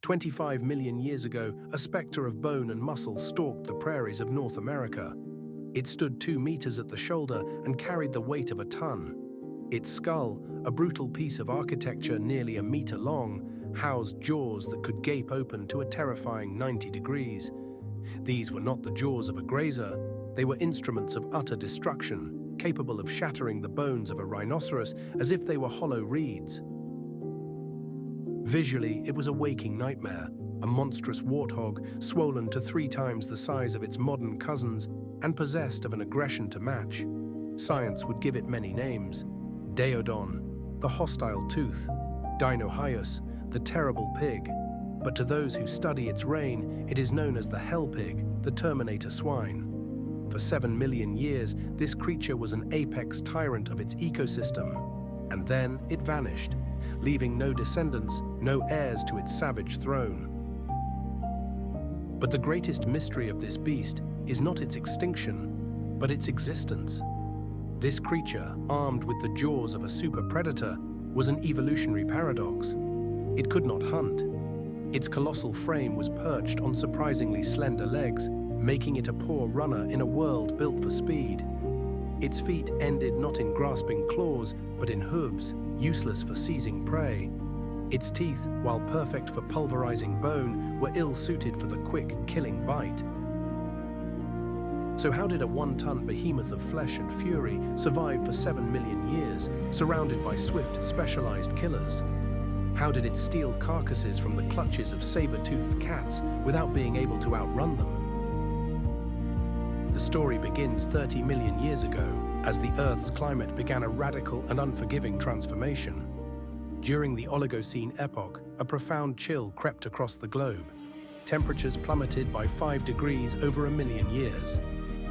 25 million years ago, a specter of bone and muscle stalked the prairies of North America. It stood 2 meters at the shoulder and carried the weight of a ton. Its skull, a brutal piece of architecture nearly a meter long, housed jaws that could gape open to a terrifying 90 degrees. These were not the jaws of a grazer. They were instruments of utter destruction, capable of shattering the bones of a rhinoceros as if they were hollow reeds. Visually, it was a waking nightmare, a monstrous warthog swollen to 3 times the size of its modern cousins and possessed of an aggression to match. Science would give it many names: Daeodon, the hostile tooth; Dinohyus, the terrible pig. But to those who study its reign, it is known as the hell pig, the Terminator swine. For 7 million years, this creature was an apex tyrant of its ecosystem. And then it vanished, leaving no descendants, no heirs to its savage throne. But the greatest mystery of this beast is not its extinction, but its existence. This creature, armed with the jaws of a super predator, was an evolutionary paradox. It could not hunt. Its colossal frame was perched on surprisingly slender legs, making it a poor runner in a world built for speed. Its feet ended not in grasping claws, but in hooves, useless for seizing prey. Its teeth, while perfect for pulverizing bone, were ill-suited for the quick, killing bite. So how did a 1-ton behemoth of flesh and fury survive for 7 million years, surrounded by swift, specialized killers? How did it steal carcasses from the clutches of saber-toothed cats without being able to outrun them? The story begins 30 million years ago, as the Earth's climate began a radical and unforgiving transformation. During the Oligocene epoch, a profound chill crept across the globe. Temperatures plummeted by 5 degrees over 1 million years.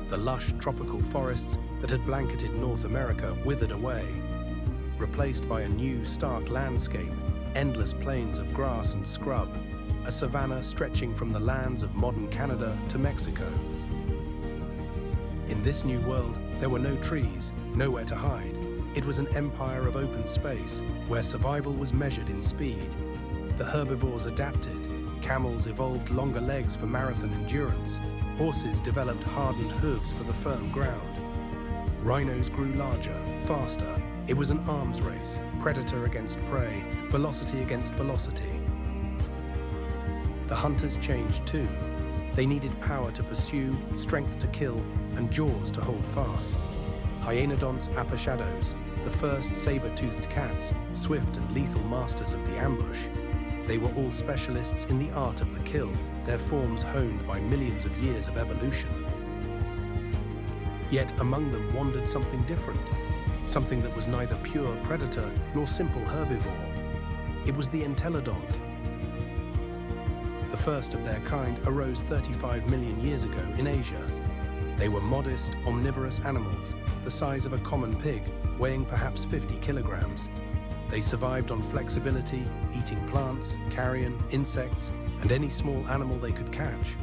The lush tropical forests that had blanketed North America withered away, replaced by a new, stark landscape, endless plains of grass and scrub, a savanna stretching from the lands of modern Canada to Mexico. In this new world, there were no trees, nowhere to hide. It was an empire of open space, where survival was measured in speed. The herbivores adapted. Camels evolved longer legs for marathon endurance. Horses developed hardened hooves for the firm ground. Rhinos grew larger, faster. It was an arms race, predator against prey, velocity against velocity. The hunters changed too. They needed power to pursue, strength to kill, and jaws to hold fast. Hyaenodonts apashadows, the first saber-toothed cats, swift and lethal masters of the ambush. They were all specialists in the art of the kill, their forms honed by millions of years of evolution. Yet among them wandered something different, something that was neither pure predator nor simple herbivore. It was the entelodont. The first of their kind arose 35 million years ago in Asia. They were modest, omnivorous animals, the size of a common pig, weighing perhaps 50 kilograms. They survived on flexibility, eating plants, carrion, insects, and any small animal they could catch.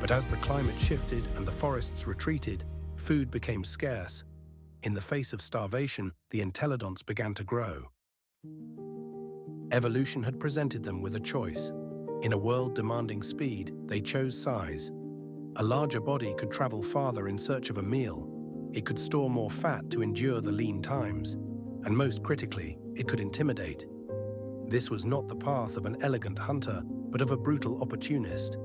But as the climate shifted and the forests retreated, food became scarce. In the face of starvation, the entelodonts began to grow. Evolution had presented them with a choice. In a world demanding speed, they chose size. A larger body could travel farther in search of a meal. It could store more fat to endure the lean times. And most critically, it could intimidate. This was not the path of an elegant hunter, but of a brutal opportunist,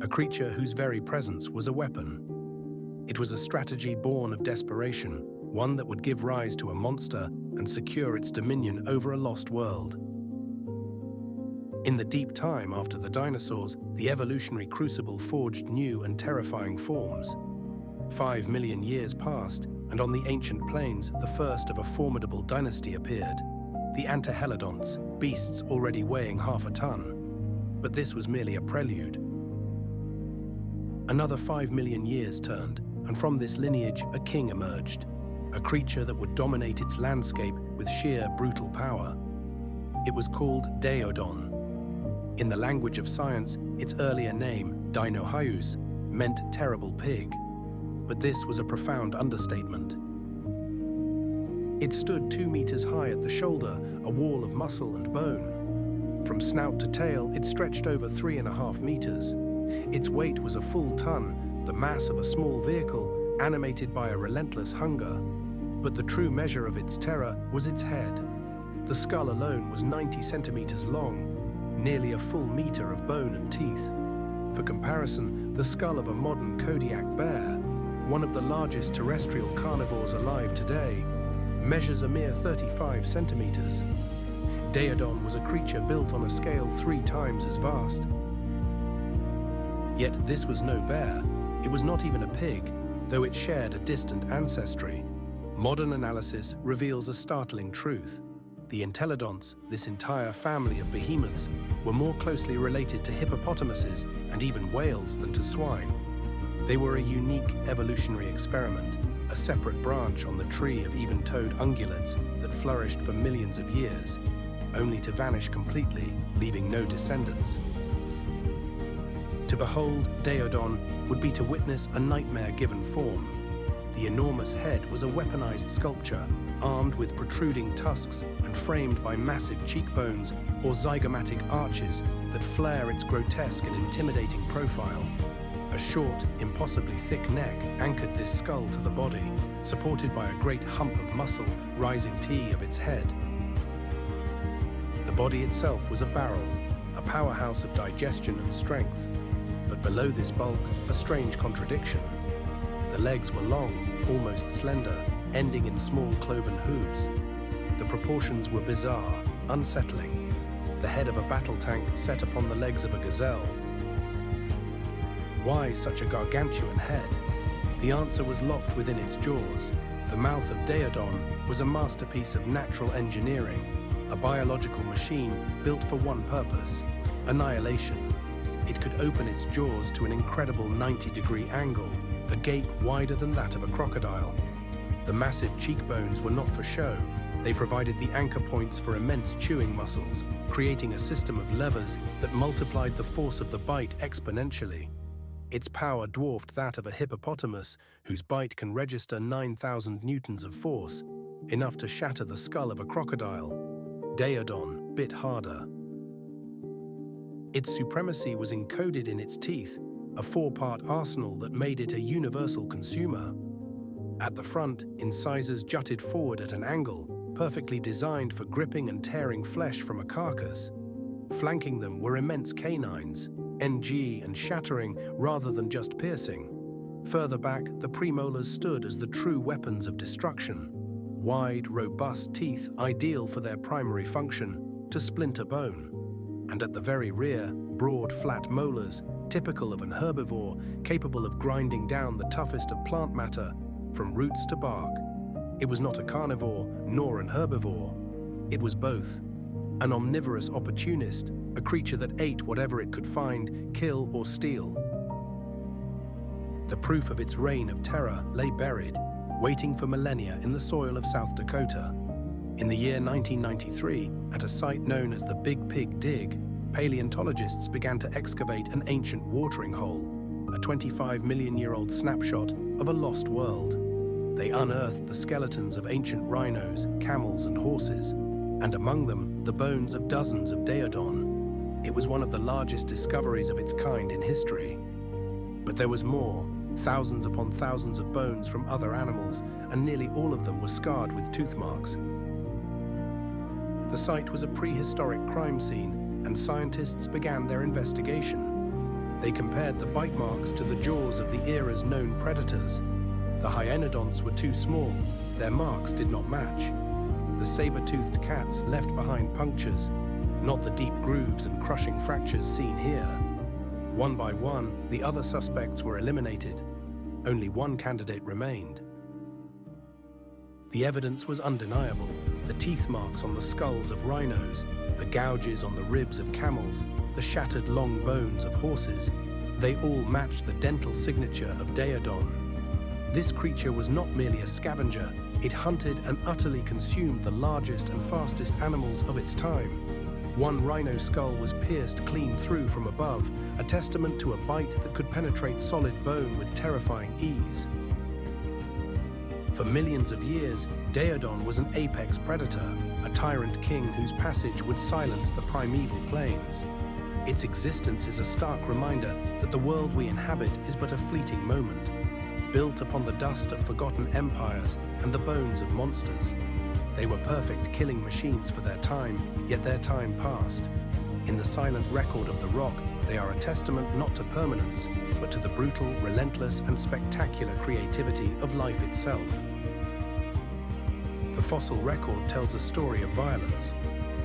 a creature whose very presence was a weapon. It was a strategy born of desperation, one that would give rise to a monster and secure its dominion over a lost world. In the deep time after the dinosaurs, the evolutionary crucible forged new and terrifying forms. 5 million years passed, and on the ancient plains, the first of a formidable dynasty appeared. The antihelodonts, beasts already weighing half a ton. But this was merely a prelude. Another 5 million years turned, and from this lineage, a king emerged, a creature that would dominate its landscape with sheer brutal power. It was called Daeodon. In the language of science, its earlier name, Dinohyus, meant terrible pig. But this was a profound understatement. It stood 2 meters high at the shoulder, a wall of muscle and bone. From snout to tail, it stretched over 3.5 meters. Its weight was a full ton, the mass of a small vehicle, animated by a relentless hunger. But the true measure of its terror was its head. The skull alone was 90 centimeters long, nearly a full meter of bone and teeth. For comparison, the skull of a modern Kodiak bear, one of the largest terrestrial carnivores alive today, measures a mere 35 centimeters. Daeodon was a creature built on a scale 3 times as vast. Yet this was no bear. It was not even a pig, though it shared a distant ancestry. Modern analysis reveals a startling truth. The entelodonts, this entire family of behemoths, were more closely related to hippopotamuses and even whales than to swine. They were a unique evolutionary experiment, a separate branch on the tree of even-toed ungulates that flourished for millions of years, only to vanish completely, leaving no descendants. To behold Daeodon would be to witness a nightmare given form. The enormous head was a weaponized sculpture, armed with protruding tusks and framed by massive cheekbones or zygomatic arches that flare its grotesque and intimidating profile. A short, impossibly thick neck anchored this skull to the body, supported by a great hump of muscle rising T of its head. The body itself was a barrel, a powerhouse of digestion and strength. But below this bulk, a strange contradiction. The legs were long, almost slender, ending in small cloven hooves. The proportions were bizarre, unsettling. The head of a battle tank set upon the legs of a gazelle. Why such a gargantuan head? The answer was locked within its jaws. The mouth of Daeodon was a masterpiece of natural engineering, a biological machine built for one purpose: annihilation. It could open its jaws to an incredible 90-degree angle, a gape wider than that of a crocodile. The massive cheekbones were not for show. They provided the anchor points for immense chewing muscles, creating a system of levers that multiplied the force of the bite exponentially. Its power dwarfed that of a hippopotamus, whose bite can register 9,000 newtons of force, enough to shatter the skull of a crocodile. Daeodon bit harder. Its supremacy was encoded in its teeth, a 4-part arsenal that made it a universal consumer. At the front, incisors jutted forward at an angle, perfectly designed for gripping and tearing flesh from a carcass. Flanking them were immense canines, NG and shattering rather than just piercing. Further back, the premolars stood as the true weapons of destruction. Wide, robust teeth ideal for their primary function, to splinter bone. And at the very rear, broad, flat molars, typical of an herbivore, capable of grinding down the toughest of plant matter, from roots to bark. It was not a carnivore, nor an herbivore. It was both. An omnivorous opportunist, a creature that ate whatever it could find, kill, or steal. The proof of its reign of terror lay buried, waiting for millennia in the soil of South Dakota. In the year 1993, at a site known as the Big Pig Dig, paleontologists began to excavate an ancient watering hole, a 25-million-year-old snapshot of a lost world. They unearthed the skeletons of ancient rhinos, camels, and horses, and among them, the bones of dozens of Daeodon. It was one of the largest discoveries of its kind in history. But there was more, thousands upon thousands of bones from other animals, and nearly all of them were scarred with tooth marks. The site was a prehistoric crime scene, and scientists began their investigation. They compared the bite marks to the jaws of the era's known predators. The hyenodonts were too small, their marks did not match. The saber-toothed cats left behind punctures, not the deep grooves and crushing fractures seen here. One by one, the other suspects were eliminated. Only one candidate remained. The evidence was undeniable. The teeth marks on the skulls of rhinos, the gouges on the ribs of camels, the shattered long bones of horses, they all matched the dental signature of Daeodon. This creature was not merely a scavenger, it hunted and utterly consumed the largest and fastest animals of its time. One rhino skull was pierced clean through from above, a testament to a bite that could penetrate solid bone with terrifying ease. For millions of years, Daeodon was an apex predator, a tyrant king whose passage would silence the primeval plains. Its existence is a stark reminder that the world we inhabit is but a fleeting moment, built upon the dust of forgotten empires and the bones of monsters. They were perfect killing machines for their time, yet their time passed. In the silent record of the rock, they are a testament not to permanence, but to the brutal, relentless, and spectacular creativity of life itself. The fossil record tells a story of violence.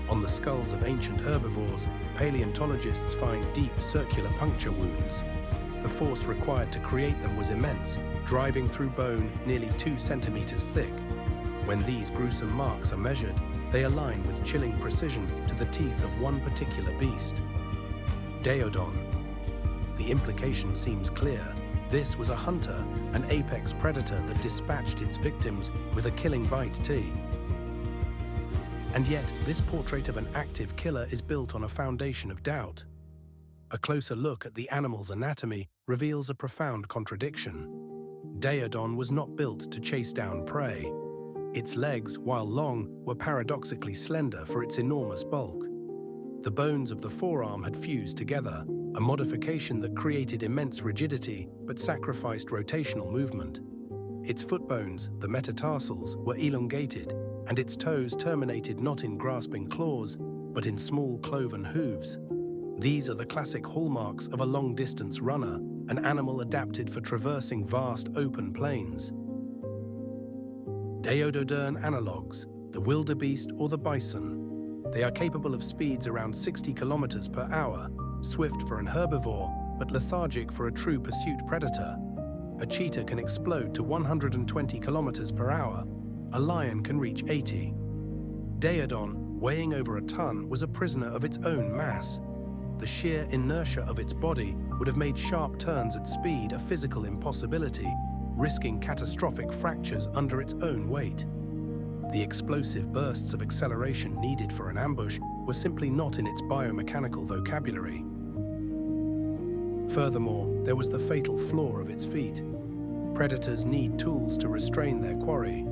On the skulls of ancient herbivores, paleontologists find deep circular puncture wounds. The force required to create them was immense, driving through bone nearly 2 centimeters thick. When these gruesome marks are measured, they align with chilling precision to the teeth of one particular beast. Daeodon. The implication seems clear. This was a hunter, an apex predator that dispatched its victims with a killing bite too. And yet, this portrait of an active killer is built on a foundation of doubt. A closer look at the animal's anatomy reveals a profound contradiction. Daeodon was not built to chase down prey. Its legs, while long, were paradoxically slender for its enormous bulk. The bones of the forearm had fused together, a modification that created immense rigidity but sacrificed rotational movement. Its foot bones, the metatarsals, were elongated, and its toes terminated not in grasping claws, but in small cloven hooves. These are the classic hallmarks of a long-distance runner, an animal adapted for traversing vast open plains. Daeodon analogues, the wildebeest or the bison. They are capable of speeds around 60 kilometers per hour, swift for an herbivore, but lethargic for a true pursuit predator. A cheetah can explode to 120 kilometers per hour. A lion can reach 80. Daeodon, weighing over a ton, was a prisoner of its own mass. The sheer inertia of its body would have made sharp turns at speed a physical impossibility, risking catastrophic fractures under its own weight. The explosive bursts of acceleration needed for an ambush were simply not in its biomechanical vocabulary. Furthermore, there was the fatal flaw of its feet. Predators need tools to restrain their quarry.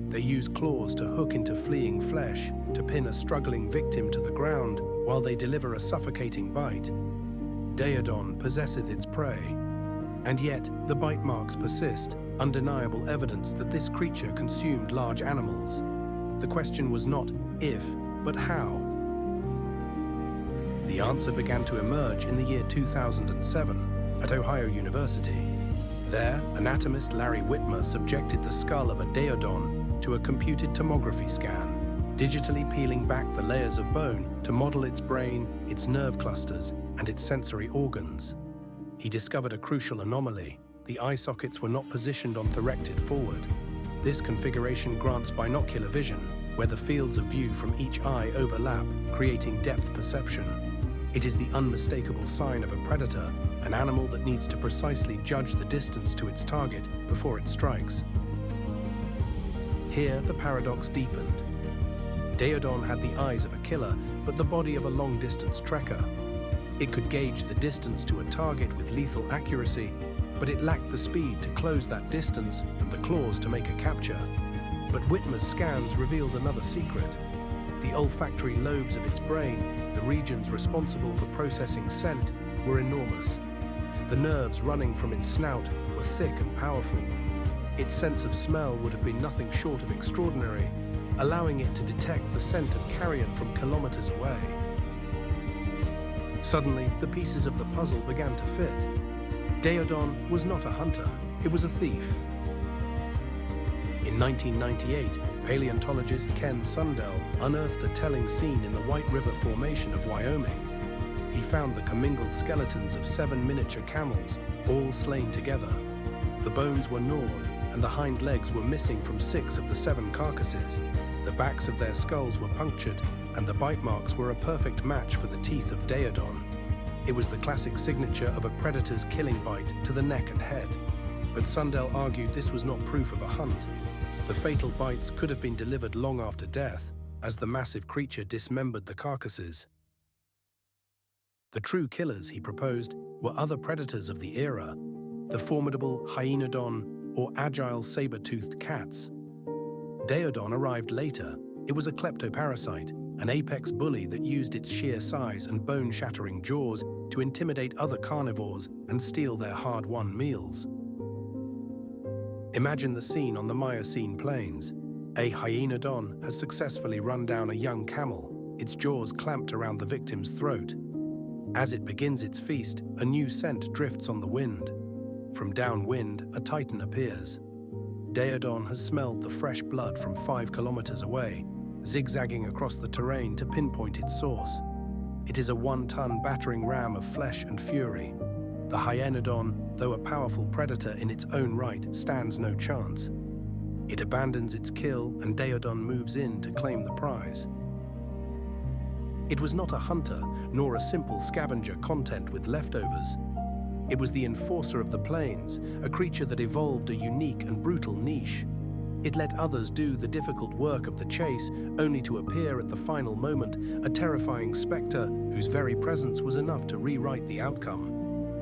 They use claws to hook into fleeing flesh, to pin a struggling victim to the ground while they deliver a suffocating bite. Daeodon possesseth its prey. And yet, the bite marks persist, undeniable evidence that this creature consumed large animals. The question was not if, but how. The answer began to emerge in the year 2007 at Ohio University. There, anatomist Larry Whitmer subjected the skull of a Daeodon to a computed tomography scan, digitally peeling back the layers of bone to model its brain, its nerve clusters, and its sensory organs. He discovered a crucial anomaly. The eye sockets were not positioned on thorected forward. This configuration grants binocular vision, where the fields of view from each eye overlap, creating depth perception. It is the unmistakable sign of a predator, an animal that needs to precisely judge the distance to its target before it strikes. Here, the paradox deepened. Daeodon had the eyes of a killer, but the body of a long-distance trekker. It could gauge the distance to a target with lethal accuracy, but it lacked the speed to close that distance and the claws to make a capture. But Whitmer's scans revealed another secret. The olfactory lobes of its brain, the regions responsible for processing scent, were enormous. The nerves running from its snout were thick and powerful. Its sense of smell would have been nothing short of extraordinary, allowing it to detect the scent of carrion from kilometers away. Suddenly, the pieces of the puzzle began to fit. Daeodon was not a hunter, it was a thief. In 1998, paleontologist Ken Sundell unearthed a telling scene in the White River Formation of Wyoming. He found the commingled skeletons of 7 miniature camels, all slain together. The bones were gnawed, and the hind legs were missing from 6 of the 7 carcasses. The backs of their skulls were punctured, and the bite marks were a perfect match for the teeth of Daeodon. It was the classic signature of a predator's killing bite to the neck and head. But Sundell argued this was not proof of a hunt. The fatal bites could have been delivered long after death, as the massive creature dismembered the carcasses. The true killers, he proposed, were other predators of the era, the formidable Hyaenodon, or agile saber-toothed cats. Daeodon arrived later. It was a kleptoparasite, an apex bully that used its sheer size and bone-shattering jaws to intimidate other carnivores and steal their hard-won meals. Imagine the scene on the Miocene plains. A hyenodon has successfully run down a young camel, its jaws clamped around the victim's throat. As it begins its feast, a new scent drifts on the wind. From downwind, a titan appears. Daeodon has smelled the fresh blood from 5 kilometers away, zigzagging across the terrain to pinpoint its source. It is a 1-ton battering ram of flesh and fury. The hyenodon, though a powerful predator in its own right, stands no chance. It abandons its kill and Daeodon moves in to claim the prize. It was not a hunter, nor a simple scavenger content with leftovers. It was the enforcer of the plains, a creature that evolved a unique and brutal niche. It let others do the difficult work of the chase, only to appear at the final moment, a terrifying specter whose very presence was enough to rewrite the outcome.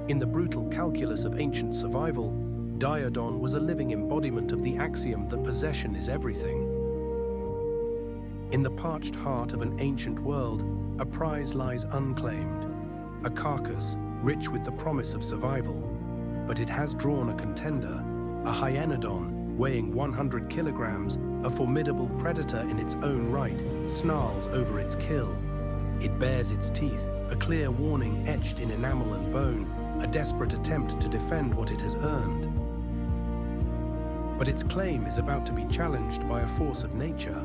In the brutal calculus of ancient survival, Daeodon was a living embodiment of the axiom that possession is everything. In the parched heart of an ancient world, a prize lies unclaimed, a carcass rich with the promise of survival. But it has drawn a contender, a hyenodon weighing 100 kilograms, a formidable predator in its own right, snarls over its kill. It bares its teeth, a clear warning etched in enamel and bone, a desperate attempt to defend what it has earned. But its claim is about to be challenged by a force of nature.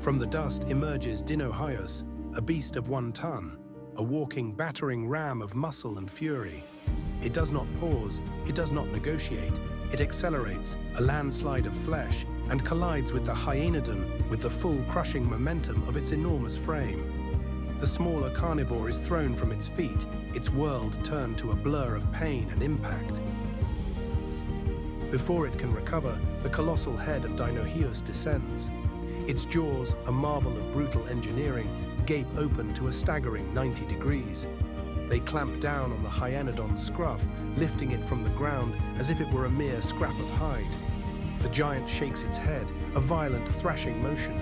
From the dust emerges Dinohyus, a beast of 1 ton, a walking, battering ram of muscle and fury. It does not pause, it does not negotiate, it accelerates, a landslide of flesh, and collides with the hyenodon with the full crushing momentum of its enormous frame. The smaller carnivore is thrown from its feet, its world turned to a blur of pain and impact. Before it can recover, the colossal head of Dinohyus descends. Its jaws, a marvel of brutal engineering, gape open to a staggering 90 degrees. They clamp down on the hyenodon's scruff, lifting it from the ground as if it were a mere scrap of hide. The giant shakes its head, a violent thrashing motion.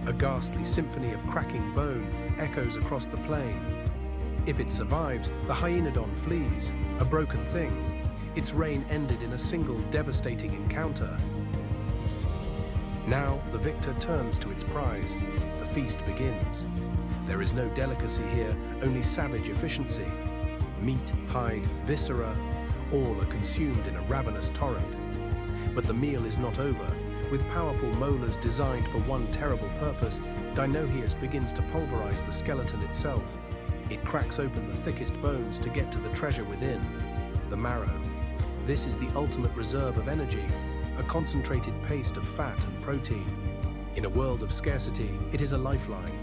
A ghastly symphony of cracking bone echoes across the plain. If it survives, the hyenodon flees, a broken thing. Its reign ended in a single devastating encounter. Now the victor turns to its prize. The feast begins. There is no delicacy here, only savage efficiency. Meat, hide, viscera, all are consumed in a ravenous torrent. But the meal is not over. With powerful molars designed for one terrible purpose, Dinohyus begins to pulverize the skeleton itself. It cracks open the thickest bones to get to the treasure within, the marrow. This is the ultimate reserve of energy, a concentrated paste of fat and protein. In a world of scarcity, it is a lifeline.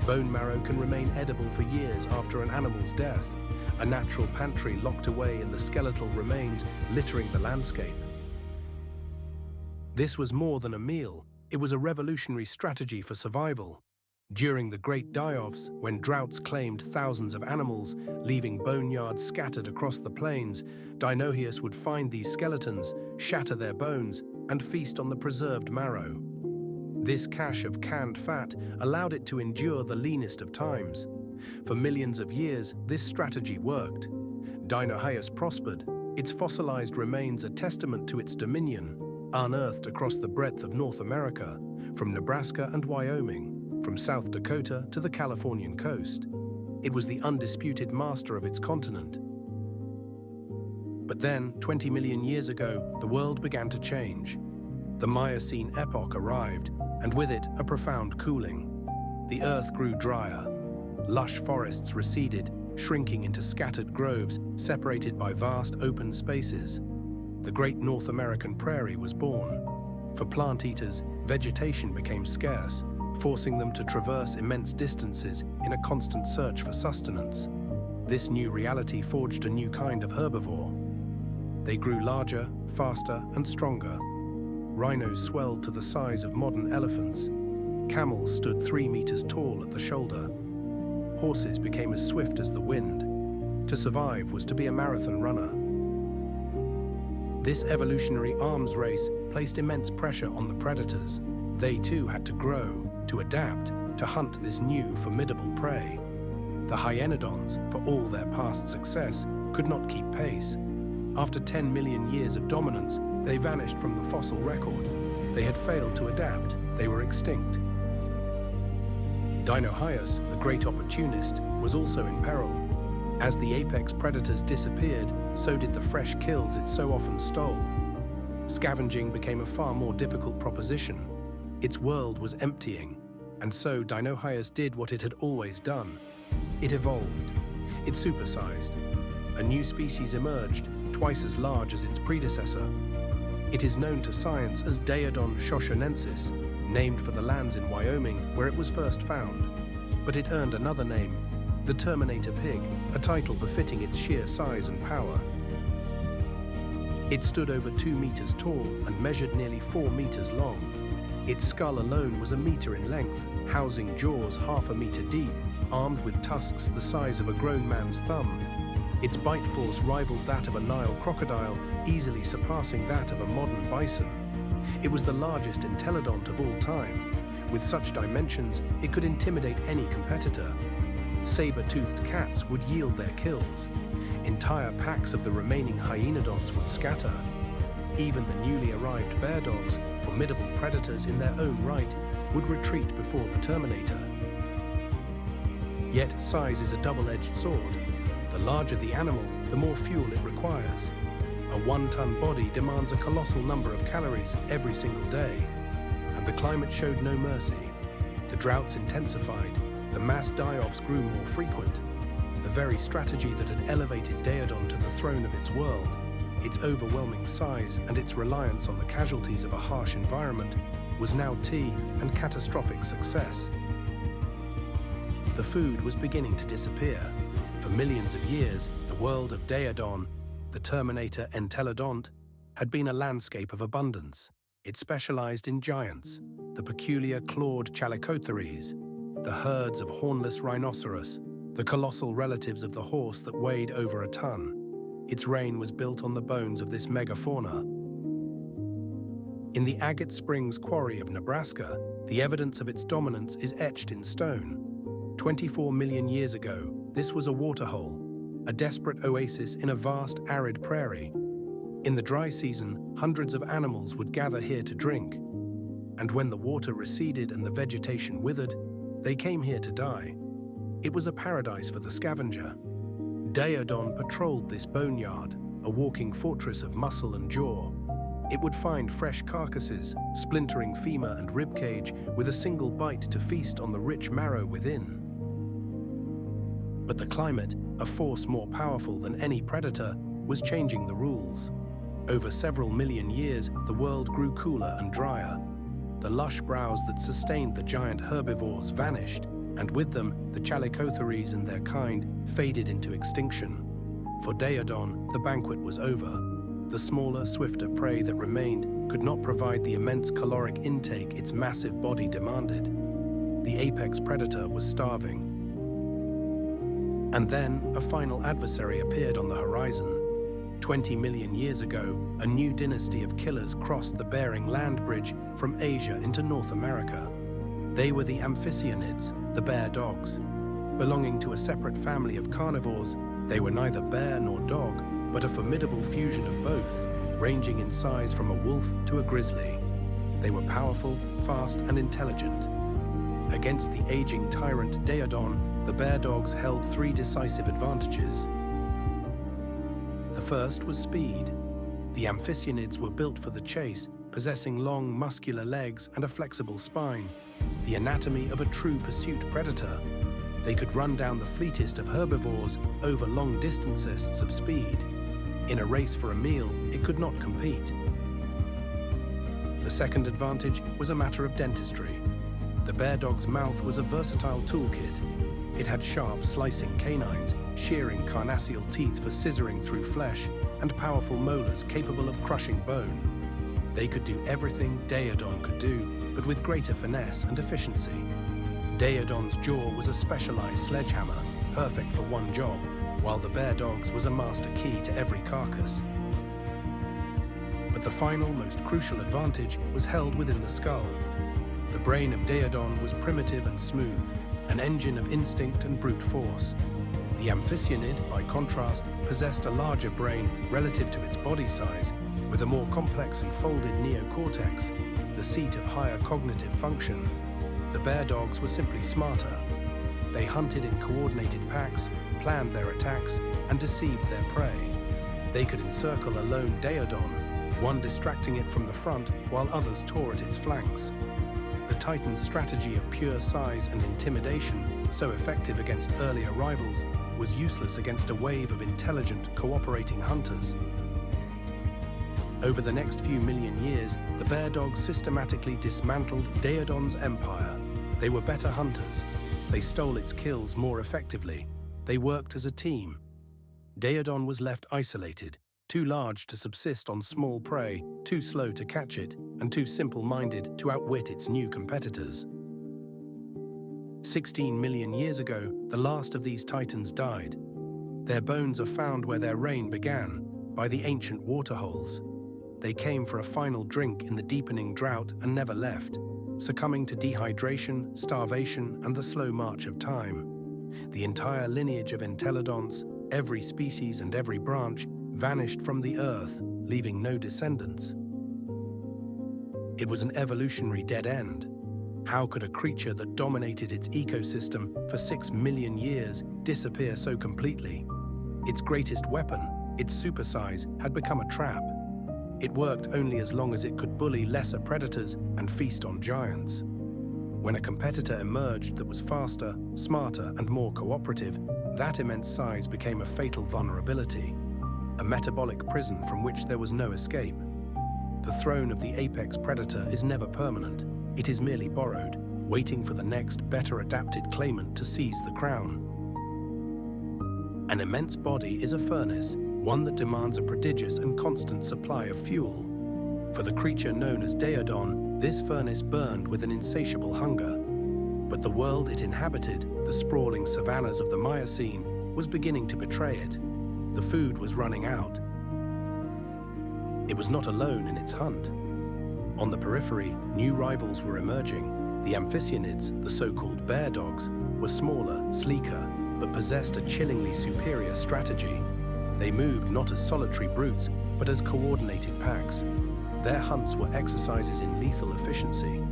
Bone marrow can remain edible for years after an animal's death, a natural pantry locked away in the skeletal remains littering the landscape. This was more than a meal, it was a revolutionary strategy for survival. During the great die-offs, when droughts claimed thousands of animals, leaving boneyards scattered across the plains, Dinohyus would find these skeletons, shatter their bones, and feast on the preserved marrow. This cache of canned fat allowed it to endure the leanest of times. For millions of years, this strategy worked. Dinohyus prospered, its fossilized remains a testament to its dominion, unearthed across the breadth of North America, from Nebraska and Wyoming, from South Dakota to the Californian coast. It was the undisputed master of its continent. But then, 20 million years ago, the world began to change. The Miocene epoch arrived, and with it, a profound cooling. The earth grew drier. Lush forests receded, shrinking into scattered groves, separated by vast open spaces. The great North American prairie was born. For plant eaters, vegetation became scarce, forcing them to traverse immense distances in a constant search for sustenance. This new reality forged a new kind of herbivore. They grew larger, faster, and stronger. Rhinos swelled to the size of modern elephants. Camels stood 3 meters tall at the shoulder. Horses became as swift as the wind. To survive was to be a marathon runner. This evolutionary arms race placed immense pressure on the predators. They too had to grow, to adapt, to hunt this new, formidable prey. The hyenodons, for all their past success, could not keep pace. After 10 million years of dominance, they vanished from the fossil record. They had failed to adapt. They were extinct. Dinohyus, the great opportunist, was also in peril. As the apex predators disappeared, so did the fresh kills it so often stole. Scavenging became a far more difficult proposition. Its world was emptying, and so Dinohyus did what it had always done. It evolved. It supersized. A new species emerged, twice as large as its predecessor. It is known to science as Daeodon shoshonensis, named for the lands in Wyoming where it was first found. But it earned another name, the Terminator pig, a title befitting its sheer size and power. It stood over 2 meters tall and measured nearly 4 meters long. Its skull alone was 1 meter in length, housing jaws half a meter deep, armed with tusks the size of a grown man's thumb. Its bite force rivaled that of a Nile crocodile, easily surpassing that of a modern bison. It was the largest entelodont of all time. With such dimensions, it could intimidate any competitor. Saber-toothed cats would yield their kills. Entire packs of the remaining hyenodonts would scatter. Even the newly arrived bear dogs, formidable predators in their own right, would retreat before the Terminator. Yet size is a double-edged sword. The larger the animal, the more fuel it requires. A 1-ton body demands a colossal number of calories every single day. And the climate showed no mercy. The droughts intensified. The mass die-offs grew more frequent. The very strategy that had elevated Daeodon to the throne of its world, its overwhelming size and its reliance on the casualties of a harsh environment, was now tea and catastrophic success. The food was beginning to disappear. For millions of years, the world of Daeodon, the Terminator entelodont, had been a landscape of abundance. It specialized in giants, the peculiar clawed chalicotheres, the herds of hornless rhinoceros, the colossal relatives of the horse that weighed over a ton. Its reign was built on the bones of this megafauna. In the Agate Springs quarry of Nebraska, the evidence of its dominance is etched in stone. 24 million years ago, this was a waterhole, a desperate oasis in a vast arid prairie. In the dry season, hundreds of animals would gather here to drink. And when the water receded and the vegetation withered, they came here to die. It was a paradise for the scavenger. Daeodon patrolled this boneyard, a walking fortress of muscle and jaw. It would find fresh carcasses, splintering femur and ribcage, with a single bite to feast on the rich marrow within. But the climate, a force more powerful than any predator, was changing the rules. Over several million years, the world grew cooler and drier. The lush browse that sustained the giant herbivores vanished, and with them, the chalicotheres and their kind faded into extinction. For Daeodon, the banquet was over. The smaller, swifter prey that remained could not provide the immense caloric intake its massive body demanded. The apex predator was starving. And then, a final adversary appeared on the horizon. 20 million years ago, a new dynasty of killers crossed the Bering Land Bridge from Asia into North America. They were the Amphicyonids, the bear dogs. Belonging to a separate family of carnivores, they were neither bear nor dog, but a formidable fusion of both, ranging in size from a wolf to a grizzly. They were powerful, fast, and intelligent. Against the aging tyrant Daeodon, the bear dogs held 3 decisive advantages. The first was speed. The Amphicyonids were built for the chase, possessing long, muscular legs and a flexible spine, the anatomy of a true pursuit predator. They could run down the fleetest of herbivores over long distances of speed. In a race for a meal, it could not compete. The second advantage was a matter of dentistry. The bear dog's mouth was a versatile toolkit. It had sharp, slicing canines, shearing carnassial teeth for scissoring through flesh, and powerful molars capable of crushing bone. They could do everything Daeodon could do, but with greater finesse and efficiency. Daeodon's jaw was a specialized sledgehammer, perfect for one job, while the bear dog's was a master key to every carcass. But the final, most crucial advantage was held within the skull. The brain of Daeodon was primitive and smooth, an engine of instinct and brute force. The amphictyon, by contrast, possessed a larger brain relative to its body size, with a more complex and folded neocortex, the seat of higher cognitive function. The bear dogs were simply smarter. They hunted in coordinated packs, planned their attacks, and deceived their prey. They could encircle a lone Daeodon, one distracting it from the front while others tore at its flanks. The Titan's strategy of pure size and intimidation, so effective against earlier rivals, was useless against a wave of intelligent, cooperating hunters. Over the next few million years, the bear dogs systematically dismantled Daeodon's empire. They were better hunters. They stole its kills more effectively. They worked as a team. Daeodon was left isolated, too large to subsist on small prey, too slow to catch it, and too simple-minded to outwit its new competitors. 16 million years ago, the last of these titans died. Their bones are found where their reign began, by the ancient waterholes. They came for a final drink in the deepening drought and never left, succumbing to dehydration, starvation, and the slow march of time. The entire lineage of entelodonts, every species and every branch, vanished from the earth, leaving no descendants. It was an evolutionary dead end. How could a creature that dominated its ecosystem for 6 million years disappear so completely? Its greatest weapon, its supersize, had become a trap. It worked only as long as it could bully lesser predators and feast on giants. When a competitor emerged that was faster, smarter, and more cooperative, that immense size became a fatal vulnerability, a metabolic prison from which there was no escape. The throne of the apex predator is never permanent. It is merely borrowed, waiting for the next, better-adapted claimant to seize the crown. An immense body is a furnace, one that demands a prodigious and constant supply of fuel. For the creature known as Daeodon, this furnace burned with an insatiable hunger. But the world it inhabited, the sprawling savannas of the Miocene, was beginning to betray it. The food was running out. It was not alone in its hunt. On the periphery, new rivals were emerging. The amphictyonids, the so-called bear dogs, were smaller, sleeker, but possessed a chillingly superior strategy. They moved not as solitary brutes, but as coordinated packs. Their hunts were exercises in lethal efficiency.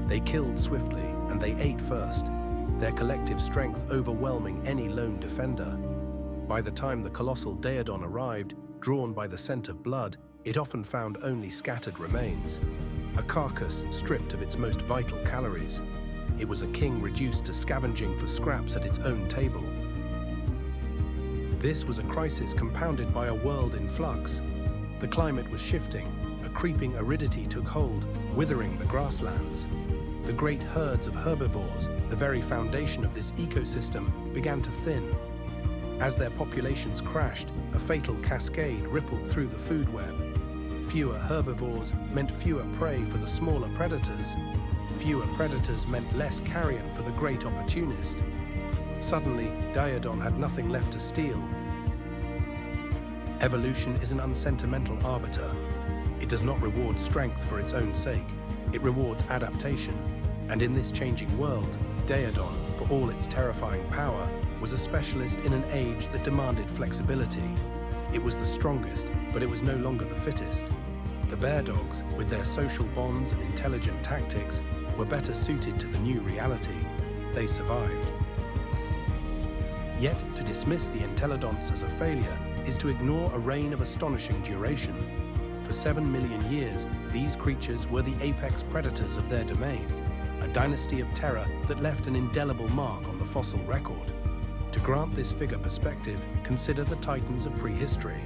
They killed swiftly, and they ate first, their collective strength overwhelming any lone defender. By the time the colossal Daeodon arrived, drawn by the scent of blood, it often found only scattered remains. A carcass stripped of its most vital calories. It was a king reduced to scavenging for scraps at its own table. This was a crisis compounded by a world in flux. The climate was shifting, a creeping aridity took hold, withering the grasslands. The great herds of herbivores, the very foundation of this ecosystem, began to thin. As their populations crashed, a fatal cascade rippled through the food web. Fewer herbivores meant fewer prey for the smaller predators. Fewer predators meant less carrion for the great opportunist. Suddenly, Daeodon had nothing left to steal. Evolution is an unsentimental arbiter. It does not reward strength for its own sake. It rewards adaptation. And in this changing world, Daeodon, for all its terrifying power, was a specialist in an age that demanded flexibility. It was the strongest, but it was no longer the fittest. The bear dogs, with their social bonds and intelligent tactics, were better suited to the new reality. They survived. Yet, to dismiss the entelodonts as a failure is to ignore a reign of astonishing duration. For 7 million years, these creatures were the apex predators of their domain, a dynasty of terror that left an indelible mark on the fossil record. To grant this figure perspective, consider the titans of prehistory.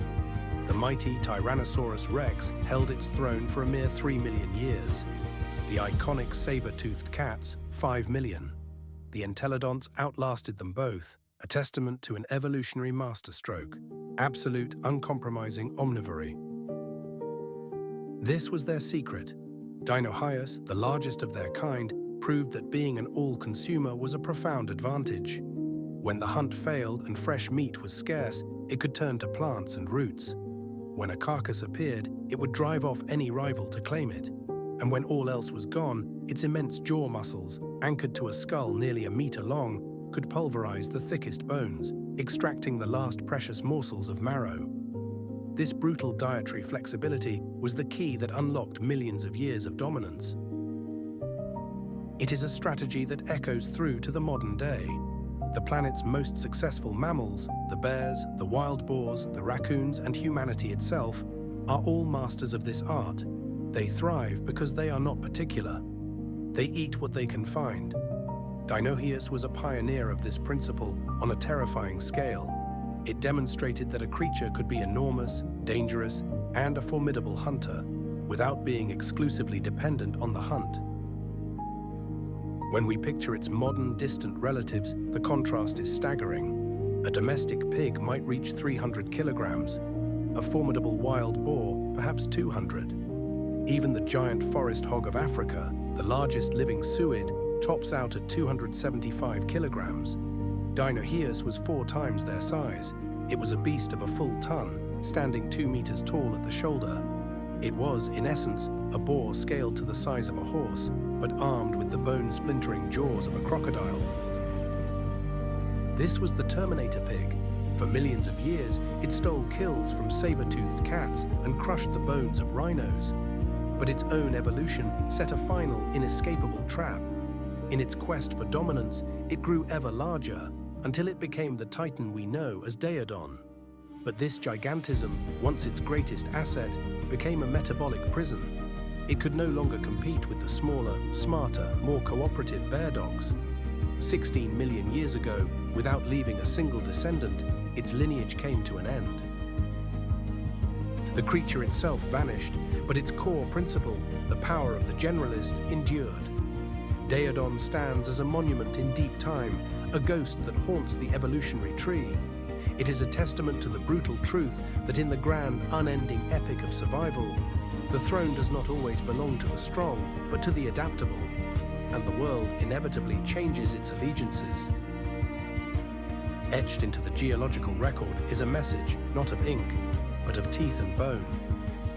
The mighty Tyrannosaurus rex held its throne for a mere 3 million years. The iconic saber-toothed cats, 5 million. The entelodonts outlasted them both, a testament to an evolutionary masterstroke, absolute, uncompromising omnivory. This was their secret. Dinohyus, the largest of their kind, proved that being an all-consumer was a profound advantage. When the hunt failed and fresh meat was scarce, it could turn to plants and roots. When a carcass appeared, it would drive off any rival to claim it. And when all else was gone, its immense jaw muscles, anchored to a skull nearly a meter long, could pulverize the thickest bones, extracting the last precious morsels of marrow. This brutal dietary flexibility was the key that unlocked millions of years of dominance. It is a strategy that echoes through to the modern day. The planet's most successful mammals, the bears, the wild boars, the raccoons, and humanity itself, are all masters of this art. They thrive because they are not particular. They eat what they can find. Dinoheus was a pioneer of this principle on a terrifying scale. It demonstrated that a creature could be enormous, dangerous, and a formidable hunter, without being exclusively dependent on the hunt. When we picture its modern, distant relatives, the contrast is staggering. A domestic pig might reach 300 kilograms, a formidable wild boar perhaps 200. Even the giant forest hog of Africa, the largest living suid, tops out at 275 kilograms. Dinoheus was 4 times their size. It was a beast of a full ton, standing 2 meters tall at the shoulder. It was, in essence, a boar scaled to the size of a horse, but armed with the bone-splintering jaws of a crocodile. This was the Terminator pig. For millions of years, it stole kills from saber-toothed cats and crushed the bones of rhinos. But its own evolution set a final, inescapable trap. In its quest for dominance, it grew ever larger, until it became the titan we know as Daeodon. But this gigantism, once its greatest asset, became a metabolic prison. It could no longer compete with the smaller, smarter, more cooperative bear dogs. 16 million years ago, without leaving a single descendant, its lineage came to an end. The creature itself vanished, but its core principle, the power of the generalist, endured. Daeodon stands as a monument in deep time, a ghost that haunts the evolutionary tree. It is a testament to the brutal truth that in the grand, unending epic of survival, the throne does not always belong to the strong, but to the adaptable, and the world inevitably changes its allegiances. Etched into the geological record is a message, not of ink, but of teeth and bone.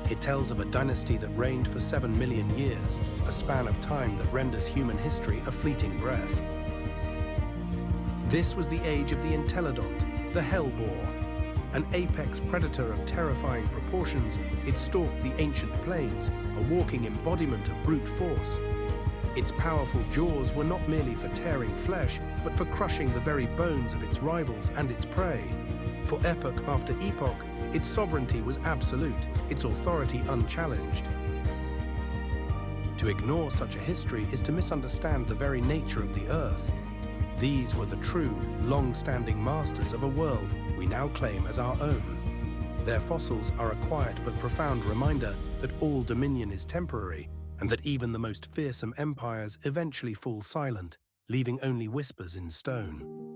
It tells of a dynasty that reigned for 7 million years, a span of time that renders human history a fleeting breath. This was the age of the Entelodont, the hell boar. An apex predator of terrifying proportions, it stalked the ancient plains, a walking embodiment of brute force. Its powerful jaws were not merely for tearing flesh, but for crushing the very bones of its rivals and its prey. For epoch after epoch, its sovereignty was absolute, its authority unchallenged. To ignore such a history is to misunderstand the very nature of the Earth. These were the true, long-standing masters of a world we now claim as our own. Their fossils are a quiet but profound reminder that all dominion is temporary, and that even the most fearsome empires eventually fall silent, leaving only whispers in stone.